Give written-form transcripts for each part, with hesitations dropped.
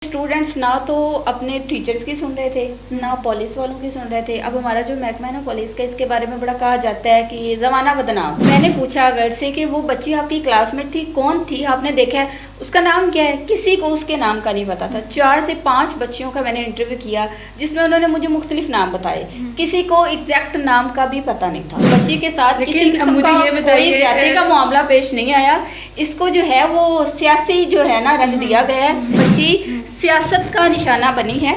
Students نہ تو اپنے ٹیچرز کی سن رہے تھے نہ پولیس والوں کی سن رہے تھے. اب ہمارا جو محکمہ ہے نا پولیس کا, اس کے بارے میں بڑا کہا جاتا ہے کہ زمانہ بدنام. میں نے پوچھا گھر سے کہ وہ بچی آپ کی کلاس میٹ تھی, کون تھی, آپ نے دیکھا ہے, اس کا نام کیا ہے؟ کسی کو اس کے نام کا نہیں پتا تھا. 4 سے 5 بچیوں کا میں نے انٹرویو کیا جس میں انہوں نے مجھے مختلف نام بتائے, کسی کو ایگزیکٹ نام کا بھی پتہ نہیں تھا. بچی کے ساتھ کسی قسم کا کوئی زیادتی کا معاملہ پیش نہیں آیا. اس کو جو ہے وہ سیاسی جو ہے نا رنگ دیا گیا ہے. بچی سیاست کا نشانہ بنی ہے,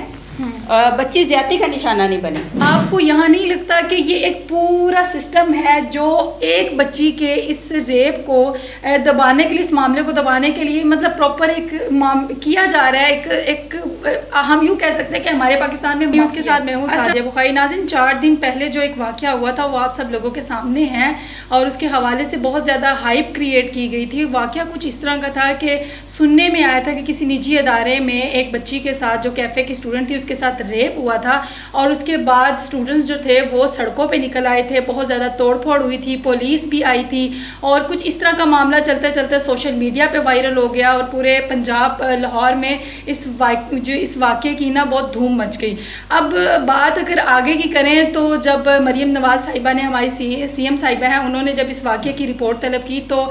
بچی زیادتی کا نشانہ نہیں بنی. آپ کو یہاں نہیں لگتا کہ یہ ایک پورا سسٹم ہے جو ایک بچی کے اس ریپ کو دبانے کے لیے, اس معاملے کو دبانے کے لیے مطلب پراپر ایک کیا جا رہا ہے؟ ایک ہم یوں کہہ سکتے ہیں کہ ہمارے پاکستان میں اس کے ساتھ میں ہوں سعدیہ بخاری. ناظرین, 4 دن پہلے جو ایک واقعہ ہوا تھا وہ آپ سب لوگوں کے سامنے ہیں اور اس کے حوالے سے بہت زیادہ ہائپ کریٹ کی گئی تھی. واقعہ کچھ اس طرح کا تھا کہ سننے میں آیا تھا کہ کسی نجی ادارے میں ایک بچی کے ساتھ جو کیفے کی اسٹوڈنٹ تھی اس کے ساتھ ریپ ہوا تھا اور اس کے بعد اسٹوڈنٹس جو تھے وہ سڑکوں پہ نکل آئے تھے, بہت زیادہ توڑ پھوڑ ہوئی تھی, پولیس بھی آئی تھی اور کچھ اس طرح کا معاملہ چلتے چلتے سوشل میڈیا پہ وائرل ہو گیا اور پورے پنجاب لاہور میں اس واقعے کی نا بہت دھوم مچ گئی. اب بات اگر آگے کی کریں تو جب مریم نواز صاحبہ نے, ہماری سی ایم صاحبہ ہیں, انہوں نے جب اس واقعے کی رپورٹ طلب کی تو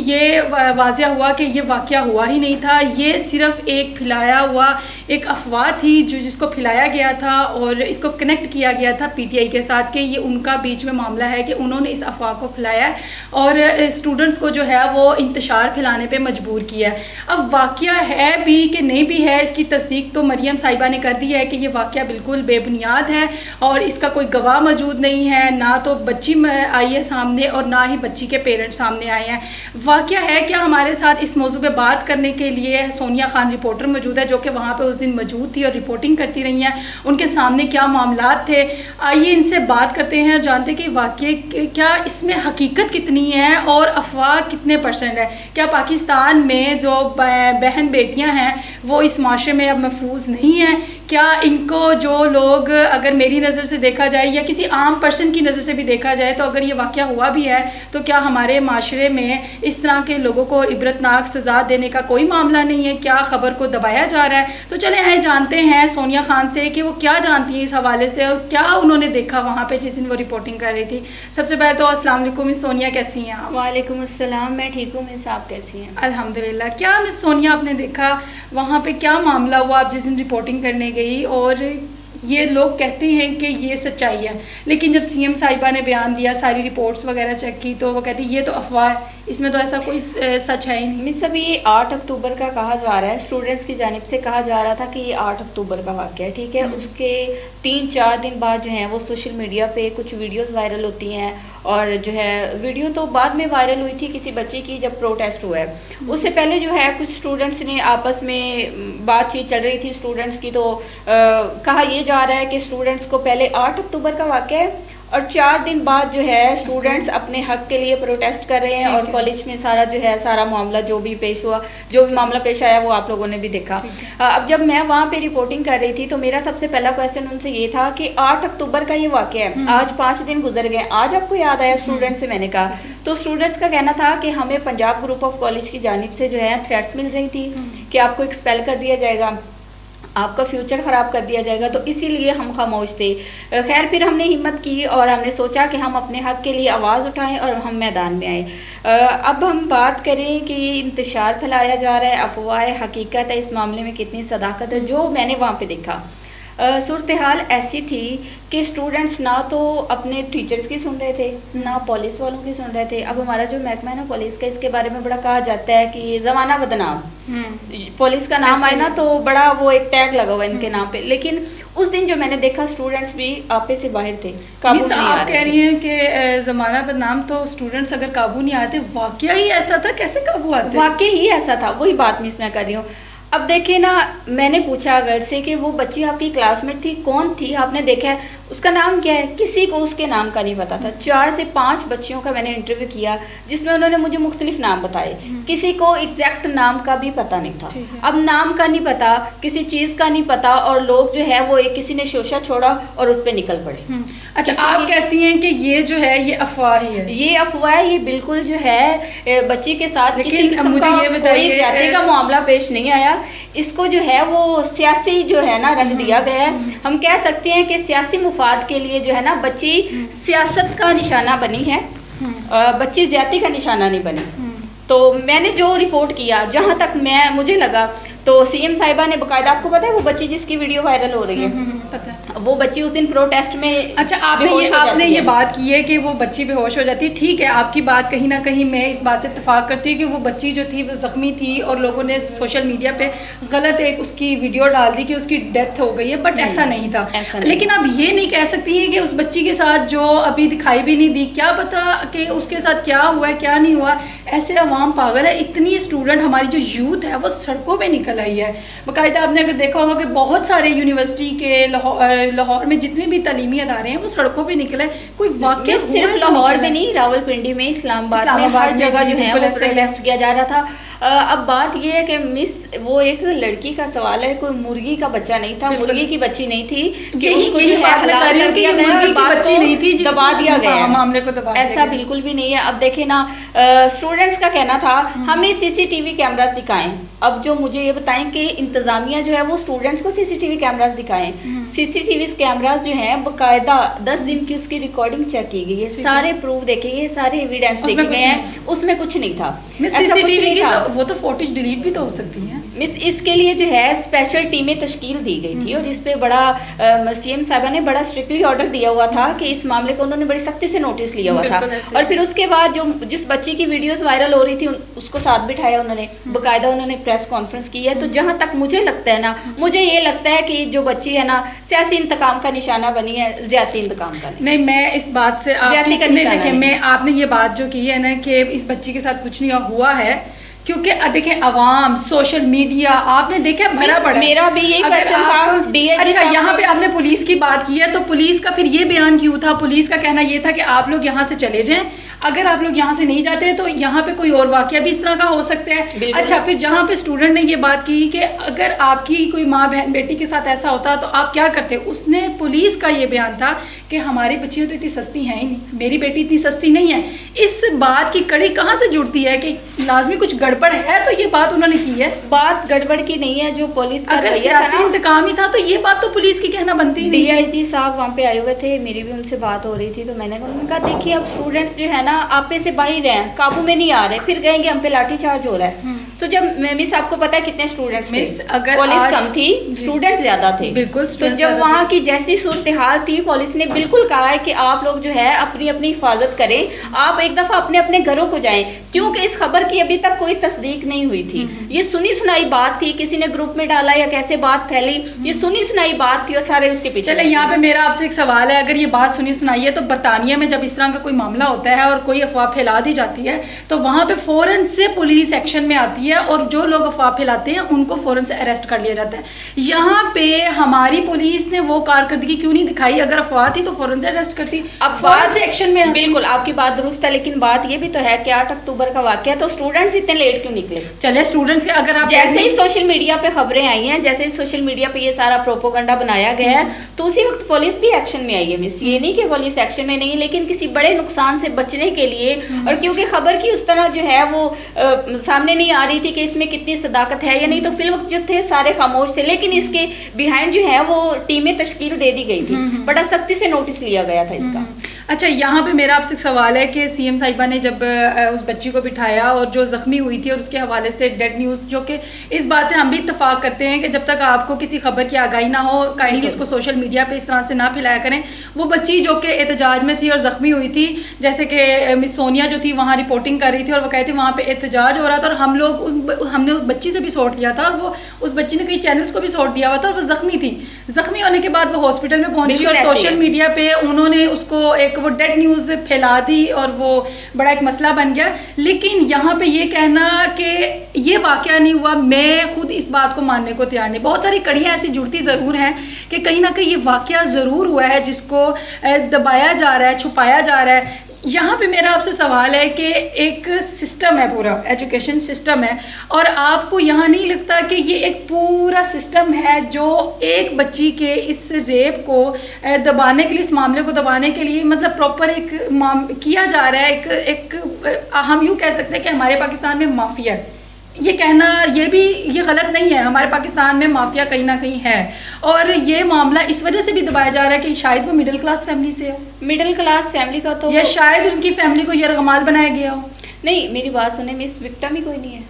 یہ واضح ہوا کہ یہ واقعہ ہوا ہی نہیں تھا. یہ صرف ایک پھیلایا ہوا ایک افواہ تھی جس کو پھیلایا گیا تھا اور اس کو کنیکٹ کیا گیا تھا پی ٹی آئی کے ساتھ کہ یہ ان کا بیچ میں معاملہ ہے کہ انہوں نے اس افواہ کو پھیلایا ہے اور اسٹوڈنٹس کو جو ہے وہ انتشار پھیلانے پہ مجبور کیا ہے. اب واقعہ ہے بھی کہ نہیں بھی ہے, اس کی تصدیق تو مریم صاحبہ نے کر دی ہے کہ یہ واقعہ بالکل بے بنیاد ہے اور اس کا کوئی گواہ موجود نہیں ہے, نہ تو بچی آئی ہے سامنے اور نہ ہی بچی کے پیرنٹ سامنے آئے ہیں. واقعہ ہے کیا؟ ہمارے ساتھ اس موضوع پہ بات کرنے کے لیے سونیا خان رپورٹر موجود ہے جو کہ وہاں پہ اس دن موجود تھی اور رپورٹنگ کرتی رہی ہیں. ان کے سامنے کیا معاملات تھے, آئیے ان سے بات کرتے ہیں اور جانتے کہ واقعی کیا اس میں حقیقت کتنی ہے اور افواہ کتنے % ہے. کیا پاکستان میں جو بہن بیٹیاں ہیں وہ اس معاشرے میں اب محفوظ نہیں ہیں؟ کیا ان کو جو لوگ, اگر میری نظر سے دیکھا جائے یا کسی عام پرسن کی نظر سے بھی دیکھا جائے تو اگر یہ واقعہ ہوا بھی ہے تو کیا ہمارے معاشرے میں اس طرح کے لوگوں کو عبرتناک سزا دینے کا کوئی معاملہ نہیں ہے؟ کیا خبر کو دبایا جا رہا ہے؟ تو چلیں آئے جانتے ہیں سونیا خان سے کہ وہ کیا جانتی ہیں اس حوالے سے اور کیا انہوں نے دیکھا وہاں پہ جس دن وہ رپورٹنگ کر رہی تھی. سب سے پہلے تو السلام علیکم مس سونیا, کیسی ہیں آپ؟ وعلیکم السلام, میں ٹھیک ہوں. مس آپ کیسی ہیں؟ الحمدللہ. کیا مس سونیا آپ نے دیکھا وہاں پہ, کیا معاملہ ہوا آپ جس دن رپورٹنگ کرنے گئی؟ اور یہ لوگ کہتے ہیں کہ یہ سچائی ہے لیکن جب سی ایم صاحبہ نے بیان دیا, ساری رپورٹس وغیرہ چیک کی تو وہ کہتی ہیں یہ تو افواہ ہے, اس میں تو ایسا کوئی سچ ہے ہی نہیں. مس ابھی یہ 8 اکتوبر کا کہا جا رہا ہے, اسٹوڈنٹس کی جانب سے کہا جا رہا تھا کہ یہ 8 اکتوبر کا واقعہ ہے, ٹھیک ہے. اس کے 3-4 دن بعد جو ہیں وہ سوشل میڈیا پہ کچھ ویڈیوز وائرل ہوتی ہیں اور جو ہے ویڈیو تو بعد میں وائرل ہوئی تھی کسی بچے کی جب پروٹیسٹ ہوا ہے. اس سے پہلے جو ہے کچھ اسٹوڈنٹس نے آپس میں بات چیت چل رہی تھی اسٹوڈنٹس کی, تو کہا یہ جا رہا ہے کہ اسٹوڈنٹس کو پہلے 8 اکتوبر کا واقعہ ہے اور 4 دن بعد جو ہے اسٹوڈنٹس اپنے حق کے لیے پروٹیسٹ کر رہے ہیں اور کالج میں سارا جو ہے سارا معاملہ جو بھی پیش ہوا, جو بھی معاملہ پیش آیا وہ آپ لوگوں نے بھی دیکھا. اب جب میں وہاں پہ رپورٹنگ کر رہی تھی تو میرا سب سے پہلا کویسچن ان سے یہ تھا کہ 8 اکتوبر کا یہ واقعہ ہے, آج 5 دن گزر گئے, آج آپ کو یاد آیا اسٹوڈنٹ سے؟ میں نے کہا تو اسٹوڈنٹس کا کہنا تھا کہ ہمیں پنجاب گروپ آف کالج کی جانب سے جو ہے تھریٹس مل رہی تھی کہ آپ کو ایکسپیل کر دیا جائے گا, آپ کا فیوچر خراب کر دیا جائے گا, تو اسی لیے ہم خاموش تھے. خیر پھر ہم نے ہمت کی اور ہم نے سوچا کہ ہم اپنے حق کے لیے آواز اٹھائیں اور ہم میدان میں آئے. اب ہم بات کریں کہ انتشار پھیلایا جا رہا ہے, افواہ ہے, حقیقت ہے, اس معاملے میں کتنی صداقت ہے. جو میں نے وہاں پہ دیکھا صورتحال ایسی تھی کہ اسٹوڈنٹس نہ تو اپنے ٹیچرز کی سن رہے تھے نہ پولیس والوں کی سن رہے تھے. اب ہمارا جو محکمہ ہے نا پولیس کا, اس کے بارے میں بڑا کہا جاتا ہے کہ زمانہ بدنام, پولیس کا نام آئے نا تو بڑا وہ ایک ٹیگ لگا ہوا ان کے نام پہ. لیکن اس دن جو میں نے دیکھا اسٹوڈنٹس بھی آپے سے باہر تھے, قابو نہیں آ رہے. آپ کہہ رہی ہیں کہ زمانہ بدنام, تو اسٹوڈنٹس اگر قابو نہیں آتے, واقعہ ہی ایسا تھا, کیسے قابو آتے؟ واقعہ ہی ایسا تھا, وہی بات مس میں کر رہی ہوں. اب دیکھیں نا, میں نے پوچھا گھر سے کہ وہ بچی آپ کی کلاس میٹ تھی, کون تھی, آپ نے دیکھا ہے, اس کا نام کیا ہے؟ کسی کو اس کے نام کا نہیں پتا تھا. 4 سے 5 بچیوں کا میں نے انٹرویو کیا جس میں انہوں نے مجھے مختلف نام بتائے, کسی کو ایگزیکٹ نام کا بھی پتہ نہیں تھا. اب نام کا نہیں پتا, کسی چیز کا نہیں پتا, اور لوگ جو ہے وہ ایک کسی نے شوشہ چھوڑا اور اس پہ نکل پڑے. اچھا, آپ کہتی ہیں کہ یہ جو ہے یہ افواہ ہی ہے؟ یہ افواہ ہے, یہ بالکل جو ہے بچی کے ساتھ کسی قسم کا کوئی زیادتی کا معاملہ پیش نہیں آیا. اس کو جو ہے وہ سیاسی جو ہے نا رنگ دیا گیا ہے. ہم کہہ سکتے ہیں کہ سیاسی مفاد کے لیے جو ہے نا بچی سیاست کا نشانہ بنی ہے, بچی زیادتی کا نشانہ نہیں بنی. تو میں نے جو رپورٹ کیا, جہاں تک مجھے لگا, تو سی ایم صاحبہ نے باقاعدہ, آپ کو پتہ ہے وہ بچی جس کی ویڈیو وائرل ہو رہی ہے, وہ بچی اس دن پروٹیسٹ میں, اچھا آپ نے یہ بات کی ہے کہ وہ بچی بے ہوش ہو جاتی ہے, ٹھیک ہے آپ کی بات کہیں نہ کہیں میں اس بات سے اتفاق کرتی ہوں کہ وہ بچی جو تھی وہ زخمی تھی اور لوگوں نے سوشل میڈیا پہ غلط ایک اس کی ویڈیو ڈال دی کہ اس کی ڈیتھ ہو گئی ہے, بٹ ایسا نہیں تھا. لیکن اب یہ نہیں کہہ سکتی ہیں کہ اس بچی کے ساتھ جو ابھی دکھائی بھی نہیں دی, کیا پتا کہ اس کے ساتھ کیا ہوا ہے کیا نہیں ہوا. ایسے عوام پاگل ہے, اتنی اسٹوڈنٹ ہماری جو یوتھ ہے وہ سڑکوں پہ نکل آئی ہے. باقاعدہ آپ نے اگر دیکھا ہوگا کہ بہت سارے یونیورسٹی کے لاہور میں جتنے بھی تعلیمی ادارے ہیں وہ سڑکوں پہ نکلے. کوئی واقعہ صرف لاہور میں نہیں, راول پنڈی میں, اسلام آباد میں, ہر جگہ جو ہے وہ پروٹیسٹ کیا جا رہا تھا. اب بات یہ ہے کہ مس وہ ایک لڑکی کا سوال ہے, کوئی مرغی کا بچہ نہیں تھا, مرغی کی بچی نہیں تھی کہ اس کو جو ہے ہلاک کر دیا گیا اور بات کو دبا دیا گیا, معاملے کو دبا, ایسا بالکل بھی نہیں ہے. اب دیکھیں نا, اسٹوڈنٹس کا کہنا تھا ہمیں سی سی ٹی وی کیمراز دکھائیں. اب جو مجھے یہ بتائیں کہ انتظامیہ جو ہے وہ اسٹوڈنٹس کو سی سی ٹی وی کیمراز دکھائیں. سی سی ٹی وی کیمراز جو ہیں باقاعدہ 10 دن کی اس کی ریکارڈنگ چیک کی گئی ہے, سارے پروف دیکھے گئے, سارے ایویڈنس دیکھے گئے ہیں, اس میں کچھ نہیں تھا. سی سی ٹی وی کی وہ تو فوٹیج ڈیلیٹ بھی تو ہو سکتی ہیں. مس اس کے لیے جو ہے اسپیشل ٹیمیں تشکیل دی گئی تھی, اور اس پہ بڑا سی ایم صاحبہ نے بڑا اسٹرکٹلی آرڈر دیا ہوا تھا کہ اس معاملے کو انہوں نے بڑی سختی سے نوٹس لیا ہوا تھا. اور پھر اس کے بعد جو جس بچی کی ویڈیوز وائرل ہو رہی تھی اس کو ساتھ بٹھایا انہوں نے, باقاعدہ انہوں نے پریس کانفرنس کی ہے. تو جہاں تک مجھے لگتا ہے نا, مجھے یہ لگتا ہے کہ جو بچی ہے نا سیاسی انتقام کا نشانہ بنی ہے, زیادتی انتقام کا نہیں. میں اس بات سے آپ نے یہ بات جو کی ہے نا کہ اس بچی کے ساتھ کچھ نہیں ہوا ہے, کیونکہ دیکھیں عوام, سوشل میڈیا آپ نے دیکھا بھرا پڑا. میرا بھی یہی کوسچن تھا. اچھا یہاں پہ آپ نے پولیس کی بات کی ہے, تو پولیس کا پھر یہ بیان کیوں تھا؟ پولیس کا کہنا یہ تھا کہ آپ لوگ یہاں سے چلے جائیں, اگر آپ لوگ یہاں سے نہیں جاتے تو یہاں پہ کوئی اور واقعہ بھی اس طرح کا ہو سکتا ہے. اچھا پھر جہاں پہ اسٹوڈنٹ نے یہ بات کی کہ اگر آپ کی کوئی ماں بہن بیٹی کے ساتھ ایسا ہوتا تو آپ کیا کرتے, اس نے پولیس کا یہ بیان تھا کہ ہماری بچیاں تو اتنی سستی ہیں ہی نہیں, میری بیٹی اتنی سستی نہیں ہے. اس بات کی کڑی کہاں سے جڑتی ہے کہ لازمی کچھ گڑبڑ ہے؟ تو یہ بات انہوں نے کی ہے, بات گڑبڑ کی نہیں ہے. جو پولیس کا اگر سیاسی انتقام ہی تھا تو یہ بات تو پولیس کی کہنا بنتی نہیں. ڈی آئی جی صاحب وہاں پہ آئے ہوئے تھے, میری بھی ان سے بات ہو رہی تھی, تو میں نے کہا دیکھیے اب اسٹوڈنٹس جو ہے نا آپے سے باہر ہیں, قابو میں نہیں آ رہے, پھر کہیں گے ہم پہ لاٹھی چارج ہو رہا ہے. تو جب مس آپ کو پتا ہے کتنے اسٹوڈنٹس تھے, پولیس کم تھی, اسٹوڈنٹ زیادہ تھے. بالکل. تو جب وہاں کی جیسی صورتحال تھی, پولیس نے بالکل کہا ہے کہ آپ لوگ جو ہے اپنی اپنی حفاظت کریں, آپ ایک دفعہ اپنے اپنے گھروں کو جائیں, کیونکہ اس خبر کی ابھی تک کوئی تصدیق نہیں ہوئی تھی. یہ سنی سنائی بات تھی, کسی نے گروپ میں ڈالا یا کیسے بات پھیلی, یہ سنی سنائی بات تھی اور سارے اس کے پیچھے. چلے یہاں پہ میرا آپ سے ایک سوال ہے, اگر یہ بات سنی سنائی ہے تو برطانیہ میں جب اس طرح کا کوئی معاملہ ہوتا ہے اور کوئی افواہ پھیلا دی جاتی ہے تو وہاں پہ فوراً سے پولیس ایکشن میں آتی ہے, اور جو لوگ افواہ پھیلاتے ہیں ان کو فوراً سے اریسٹ کر لیا جاتا ہے. یہاں پہ ہماری پولیس نے وہ کارکردگی کیوں نہیں دکھائی؟ اگر افواہ تھی تو فوراً سے اریسٹ کرتی, اب فوراً سے ایکشن میں. بالکل آپ کی بات درست ہے, لیکن بات یہ بھی تو ہے کہ 8 اکتوبر کا واقعہ, تو اسٹوڈنٹس اتنے لیٹ کیوں نکلے؟ چلے اسٹوڈنٹس کے, اگر آپ جیسے ہی سوشل میڈیا پہ خبریں آئی ہیں, جیسے ہی سوشل میڈیا پہ یہ سارا پروپوگنڈا بنایا گیا ہے, تو اسی وقت پولیس بھی ایکشن میں آئی ہے. مس یہ نہیں کہ پولیس ایکشن میں نہیں, لیکن کسی بڑے نقصان سے بچنے کے لیے, اور کیونکہ خبر کی اس طرح جو ہے وہ سامنے نہیں آ رہی تھی کہ اس میں کتنی صداقت ہے یا نہیں, تو فی الوقت جو تھے سارے خاموش تھے, لیکن اس کے بیہائنڈ جو ہے وہ ٹیمیں تشکیل دے دی گئی تھی, بڑا سختی سے نوٹس لیا گیا تھا اس کا. اچھا یہاں پہ میرا آپ سے ایک سوال ہے کہ سی ایم صاحبہ نے جب اس بچی کو بٹھایا اور جو زخمی ہوئی تھی اور اس کے حوالے سے ڈیڈ نیوز, جو کہ اس بات سے ہم بھی اتفاق کرتے ہیں کہ جب تک آپ کو کسی خبر کی آگاہی نہ ہو کائنڈلی اس کو سوشل میڈیا پہ اس طرح سے نہ پھیلایا کریں. وہ بچی جو کہ احتجاج میں تھی اور زخمی ہوئی تھی, جیسے کہ مس سونیا جو تھی وہاں رپورٹنگ کر رہی تھی اور وہ کہتی وہاں پہ احتجاج ہو رہا تھا, اور ہم نے اس بچی سے بھی سوٹ لیا تھا, اور وہ اس بچی نے کئی چینلز کو بھی سوٹ دیا ہوا تھا, اور وہ زخمی تھی. زخمی ہونے کے بعد وہ ہاسپٹل میں پہنچی اور سوشل میڈیا پہ انہوں نے اس کو ایک وہ ڈیڈ نیوز پھیلا دی اور وہ بڑا ایک مسئلہ بن گیا. لیکن یہاں پہ یہ کہنا کہ یہ واقعہ نہیں ہوا, میں خود اس بات کو ماننے کو تیار نہیں. بہت ساری کڑیاں ایسی جڑتی ضرور ہیں کہ کہیں نہ کہیں یہ واقعہ ضرور ہوا ہے جس کو دبایا جا رہا ہے, چھپایا جا رہا ہے. یہاں پہ میرا آپ سے سوال ہے کہ ایک سسٹم ہے, پورا ایجوکیشن سسٹم ہے, اور آپ کو یہاں نہیں لگتا کہ یہ ایک پورا سسٹم ہے جو ایک بچی کے اس ریپ کو دبانے کے لیے, اس معاملے کو دبانے کے لیے مطلب پراپر ایک کیا جا رہا ہے. ایک ہم یوں کہہ سکتے ہیں کہ ہمارے پاکستان میں مافیا ہے, یہ کہنا یہ غلط نہیں ہے. ہمارے پاکستان میں مافیا کہیں نہ کہیں ہے, اور یہ معاملہ اس وجہ سے بھی دبایا جا رہا ہے کہ شاید وہ مڈل کلاس فیملی سے ہو, مڈل کلاس فیملی کا تو, یا شاید ان کی فیملی کو یرغمال بنایا گیا ہو. نہیں میری بات سنیں مس, وکٹم ہی کوئی نہیں ہے.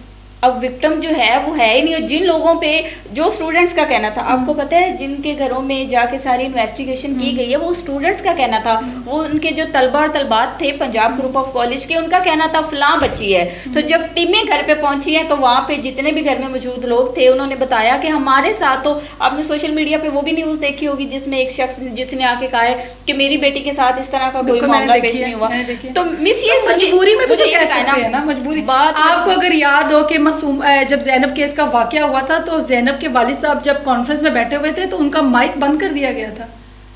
اب وکٹم جو ہے وہ ہے ہی نہیں. اور جن لوگوں پہ جو اسٹوڈنٹس کا کہنا تھا, آپ کو پتہ ہے جن کے گھروں میں جا کے ساری انویسٹیگیشن کی گئی ہے وہ اسٹوڈنٹس کا کہنا تھا, وہ ان کے جو طلبہ اور طلبات تھے پنجاب گروپ آف کالج کے, ان کا کہنا تھا فلاں بچی ہے. تو جب ٹیمیں گھر پہ پہنچی ہیں تو وہاں پہ جتنے بھی گھر میں موجود لوگ تھے انہوں نے بتایا کہ ہمارے ساتھ, تو آپ نے سوشل میڈیا پہ وہ بھی نیوز دیکھی ہوگی جس میں ایک شخص جس نے آ کے کہا ہے کہ میری بیٹی کے ساتھ اس طرح کا کوئی معاملہ پیش نہیں ہوا. تو مس یہ مجبوری میں بھی تو کہہ سکتے ہیں نا, مجبوری. آپ کو اگر یاد ہو کہ معصوم جب زینب کیس کا واقعہ ہوا تھا تو زینب کے والد صاحب جب کانفرنس میں بیٹھے ہوئے تھے تو ان کا مائک بند کر دیا گیا تھا.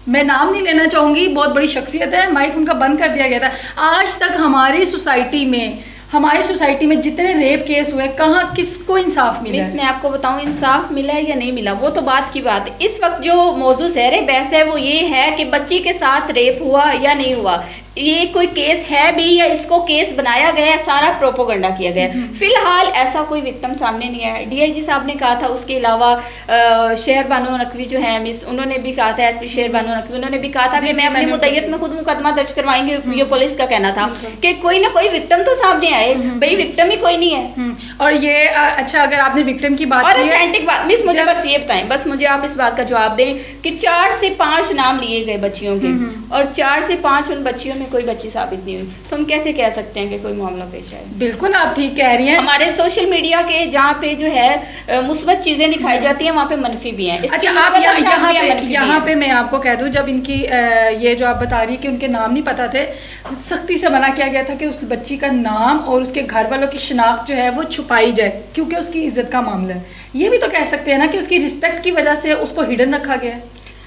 میں نام نہیں لینا چاہوں گی, بہت بڑی شخصیت ہے, مائک ان کا بند کر دیا گیا تھا. آج تک ہماری سوسائٹی میں جتنے ریپ کیس ہوئے, کہاں کس کو انصاف ملا؟ میں آپ کو بتاؤں انصاف ملا ہے یا نہیں ملا, وہ تو بات کی بات ہے. اس وقت جو موضوع زیر بحث ہے وہ یہ ہے کہ بچی کے ساتھ ریپ ہوا یا نہیں ہوا, یہ کوئی کیس ہے بھی یا اس کو کیس بنایا گیا ہے, سارا پروپوگنڈا کیا گیا ہے. فی الحال ایسا کوئی وکٹم سامنے نہیں آیا. ڈی آئی جی صاحب نے کہا تھا, اس کے علاوہ شہر بانو نقوی جو ہیں مس, انہوں نے بھی کہا تھا, ایس پی شہر بانو نقوی, انہوں نے بھی کہا تھا کہ میں اپنی مدعیت میں خود مقدمہ درج کروائیں گے. یہ پولیس کا کہنا تھا کہ کوئی نہ کوئی وکٹم تو سامنے آئے, بھائی وکٹم ہی کوئی نہیں ہے. اور یہ اچھا, اگر آپ نے وکٹم کی بات اور اتھینٹک بات مس, مجھے بس یہ بتائیں, بس مجھے آپ اس بات کا جواب دیں کہ 4 سے 5 نام لیے گئے بچیوں کے, اور 4 سے 5 ان بچیوں میں کوئی بچی ثابت نہیں ہوئی, تو ہم کیسے کہہ سکتے ہیں کہ کوئی معاملہ پیش آئے؟ بالکل آپ ٹھیک کہہ رہی ہیں. ہمارے سوشل میڈیا کے جہاں پہ جو ہے مثبت چیزیں دکھائی جاتی ہیں وہاں پہ منفی بھی ہیں. اچھا, آپ یہاں پہ میں آپ کو کہہ دوں, جب ان کی یہ جو آپ بتا رہی کہ ان کے نام نہیں پتا تھے, سختی سے منع کیا گیا تھا کہ اس بچی کا نام اور اس کے گھر والوں کی شناخت جو ہے وہ چھپائی جائے, کیونکہ اس کی عزت کا معاملہ ہے. یہ بھی تو کہہ سکتے ہیں نا کہ اس کی رسپیکٹ کی وجہ سے اس کو ہڈن رکھا گیا ہے.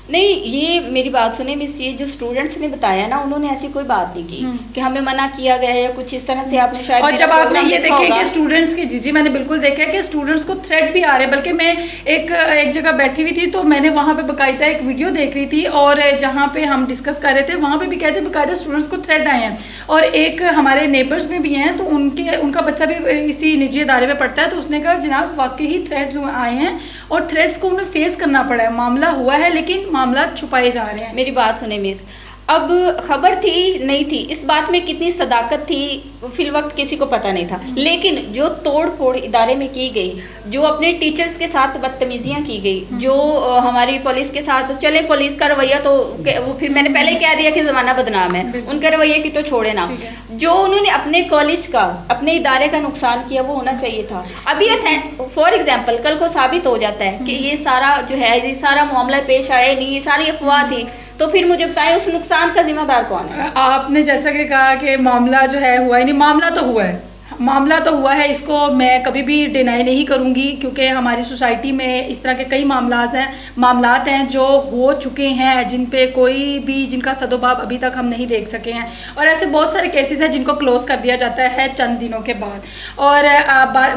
نہیں, یہ میری بات سنیں مس, یہ جو اسٹوڈنٹس نے بتایا نا, انہوں نے ایسی کوئی بات نہیں کی کہ ہمیں منع کیا گیا ہے یا کچھ اس طرح سے. آپ نے شاید, اور جب آپ نے یہ دیکھے کہ اسٹوڈنٹس کی, جی میں نے بالکل دیکھا کہ اسٹوڈنٹس کو تھریٹ بھی آ رہے, بلکہ میں ایک جگہ بیٹھی ہوئی تھی تو میں نے وہاں پہ باقاعدہ ایک ویڈیو دیکھ رہی تھی, اور جہاں پہ ہم ڈسکس کر رہے تھے وہاں پہ بھی کہتے باقاعدہ اسٹوڈنٹس کو تھریٹ آئے ہیں. اور ایک ہمارے نیبرز میں بھی ہیں, تو ان کا بچہ بھی اسی نجی ادارے میں پڑھتا ہے, تو اس نے کہا جناب واقعی تھریٹس آئے ہیں, اور تھریٹس کو انہیں فیس کرنا پڑا ہے. معاملہ ہوا ہے لیکن معاملات چھپائے جا رہے ہیں. میری بات سنیں مس, اب خبر تھی نہیں تھی, اس بات میں کتنی صداقت تھی فی الوقت کسی کو پتہ نہیں تھا, لیکن جو توڑ پھوڑ ادارے میں کی گئی, جو اپنے ٹیچرز کے ساتھ بدتمیزیاں کی گئی, جو ہماری پولیس کے ساتھ, چلے پولیس کا رویہ تو وہ پھر میں نے پہلے کہہ دیا کہ زمانہ بدنام ہے, ان کا رویہ کی تو چھوڑے نا. جو انہوں نے اپنے کالج کا, اپنے ادارے کا نقصان کیا وہ ہونا چاہیے تھا. ابھی فار ایگزامپل کل کو ثابت ہو جاتا ہے کہ یہ سارا جو ہے, یہ سارا معاملہ پیش آئے نہیں, یہ ساری افواہ تھی, تو پھر مجھے بتائیں اس نقصان کا ذمہ دار کون ہے؟ آپ نے جیسا کہ کہا کہ معاملہ جو ہے ہوا ہی نہیں, معاملہ تو ہوا ہے, معاملہ تو ہوا ہے, اس کو میں کبھی بھی ڈینائی نہیں کروں گی, کیونکہ ہماری سوسائٹی میں اس طرح کے کئی معاملات ہیں جو ہو چکے ہیں, جن پہ کوئی بھی, جن کا سد و باب ابھی تک ہم نہیں دیکھ سکے ہیں, اور ایسے بہت سارے کیسز ہیں جن کو کلوز کر دیا جاتا ہے چند دنوں کے بعد. اور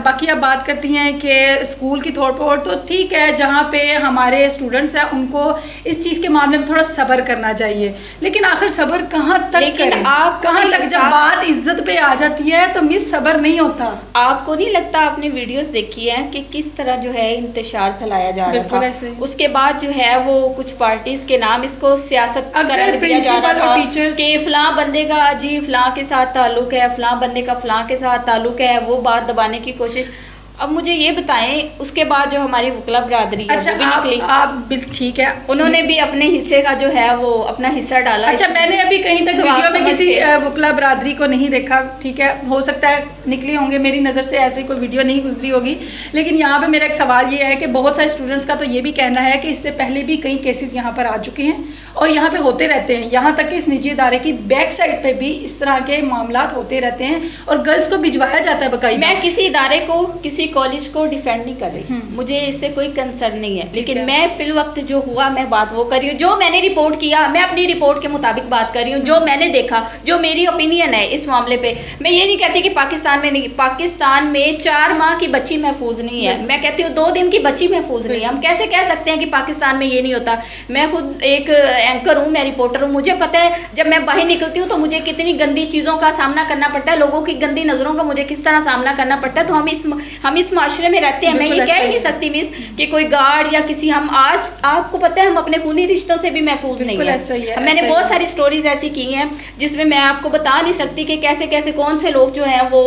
باقی آپ بات کرتی ہیں کہ اسکول کی توڑ پھوڑ, تو ٹھیک ہے, جہاں پہ ہمارے اسٹوڈنٹس ہیں ان کو اس چیز کے معاملے میں تھوڑا صبر کرنا چاہیے, لیکن آخر صبر کہاں تک کریں, کہاں تک, جب بات عزت پہ آ جاتی ہے تو مس صبر نہیں ہوتا. آپ کو نہیں لگتا, آپ نے ویڈیوز دیکھی ہیں کہ کس طرح جو ہے انتشار پھیلایا جا رہا تھا, اس کے بعد جو ہے وہ کچھ پارٹیز کے نام اس کو سیاست قرار دیا جا رہا تھا کہ فلاں بندے کا جی فلاں کے ساتھ تعلق ہے, فلاں بندے کا فلاں کے ساتھ تعلق ہے, وہ بات دبانے کی کوشش. اب مجھے یہ بتائیں, اس کے بعد جو ہماری وکلا برادری ہے وہ بھی نکلی, آپ ٹھیک ہے, انہوں نے بھی اپنے حصے کا جو ہے وہ اپنا حصہ ڈالا. اچھا, میں نے ابھی کہیں تک ویڈیو میں کسی وکلا برادری کو نہیں دیکھا, ٹھیک ہے, ہو سکتا ہے نکلی ہوں گے, میری نظر سے ایسی کوئی ویڈیو نہیں گزری ہوگی, لیکن یہاں پہ میرا ایک سوال یہ ہے کہ بہت سارے اسٹوڈنٹس کا تو یہ بھی کہنا ہے کہ اس سے پہلے بھی کئی کیسز یہاں پر آ چکے ہیں اور یہاں پہ ہوتے رہتے ہیں, یہاں تک کہ اس نجی ادارے کی بیک سائڈ پہ بھی اس طرح کے معاملات ہوتے رہتے ہیں اور گرلس کو بھجوایا جاتا ہے باقاعدہ. میں کسی ادارے کو, کسی کالج کو ڈیفینڈ نہیں کر رہی, مجھے اس سے کوئی کنسرن نہیں ہے, لیکن میں فی الوقت جو ہوا میں بات وہ کر رہی ہوں, جو میں نے رپورٹ کیا میں اپنی رپورٹ کے مطابق بات کر رہی ہوں, جو میں نے دیکھا, جو میری اوپینین ہے اس معاملے پہ. میں یہ نہیں کہتی کہ پاکستان میں نہیں, پاکستان میں 4 ماہ کی بچی محفوظ نہیں ہے, میں کہتی ہوں 2 دن کی بچی محفوظ نہیں ہے. ہم کیسے کہہ سکتے ہیں کہ پاکستان میں یہ نہیں ہوتا؟ میں خود ایک اینکر ہوں, میں رپورٹر ہوں, مجھے پتہ ہے جب میں باہر نکلتی ہوں تو مجھے کتنی گندی چیزوں کا سامنا کرنا پڑتا ہے, لوگوں کی گندی نظروں کا مجھے کس طرح سامنا کرنا پڑتا ہے. تو ہم اس معاشرے میں رہتے ہیں. میں یہ کہہ نہیں سکتی مس کہ کوئی گارڈ یا کسی, ہم آج آپ کو پتہ ہے ہم اپنے خونی رشتوں سے بھی محفوظ نہیں ہیں. میں نے بہت ساری سٹوریز ایسی کی ہیں جس میں آپ کو بتا نہیں سکتی کہ کیسے کیسے کون سے لوگ جو ہیں وہ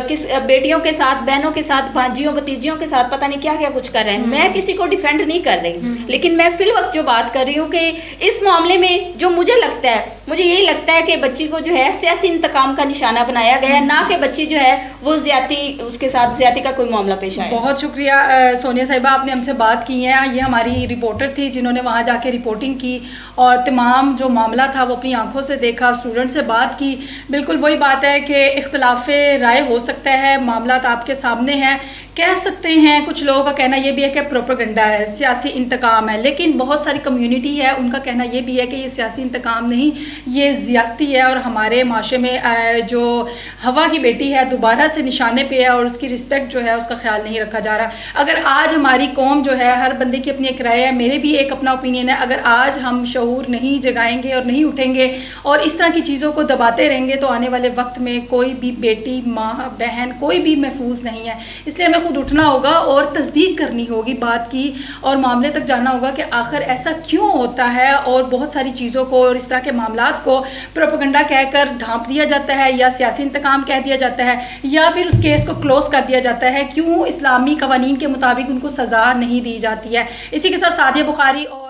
کس بیٹیوں کے ساتھ, بہنوں کے ساتھ, بھانجیوں بھتیجیوں کے ساتھ پتہ نہیں کیا کیا کچھ کر رہے ہیں. میں کسی کو ڈیفینڈ نہیں کر رہی, لیکن میں فی الوقت جو بات کر رہی ہوں کہ اس معاملے میں جو مجھے لگتا ہے, مجھے یہی لگتا ہے کہ بچی کو جو ہے سیاسی انتقام کا نشانہ بنایا گیا ہے, نہ کہ بچی جو ہے وہ زیادتی, اس کے ساتھ زیادتی کا کوئی معاملہ پیش آیا. بہت شکریہ سونیا صاحبہ, آپ نے ہم سے بات کی ہے. یہ ہماری رپورٹر تھی جنہوں نے وہاں جا کے رپورٹنگ کی اور تمام جو معاملہ تھا وہ اپنی آنکھوں سے دیکھا, اسٹوڈنٹ سے بات کی. بالکل وہی بات ہے کہ اختلاف رائے ہو سکتا ہے, معاملات آپ کے سامنے ہیں, کہہ سکتے ہیں. کچھ لوگوں کا کہنا یہ بھی ہے کہ پروپیگنڈا ہے, سیاسی انتقام ہے, لیکن بہت ساری کمیونٹی ہے ان کا کہنا یہ بھی ہے کہ یہ سیاسی انتقام نہیں, یہ زیادتی ہے اور ہمارے معاشرے میں جو ہوا کی بیٹی ہے دوبارہ سے نشانے پہ ہے اور اس کی رسپیکٹ جو ہے اس کا خیال نہیں رکھا جا رہا. اگر آج ہماری قوم جو ہے, ہر بندے کی اپنی ایک رائے ہے, میرے بھی ایک اپنا اوپینین ہے, اگر آج ہم شعور نہیں جگائیں گے اور نہیں اٹھیں گے اور اس طرح کی چیزوں کو دباتے رہیں گے تو آنے والے وقت میں کوئی بھی بیٹی, ماں, بہن, کوئی بھی محفوظ نہیں ہے. اس لیے ہمیں خود اٹھنا ہوگا اور تصدیق کرنی ہوگی بات کی اور معاملے تک جاننا ہوگا کہ آخر ایسا کیوں ہوتا ہے, اور بہت ساری چیزوں کو اور اس طرح کے معاملات کو پروپیگنڈا کہہ کر ڈھانپ دیا جاتا ہے یا سیاسی انتقام کہہ دیا جاتا ہے یا پھر اس کیس کو کلوز کر دیا جاتا ہے. کیوں اسلامی قوانین کے مطابق ان کو سزا نہیں دی جاتی ہے. اسی کے ساتھ سعدیہ بخاری اور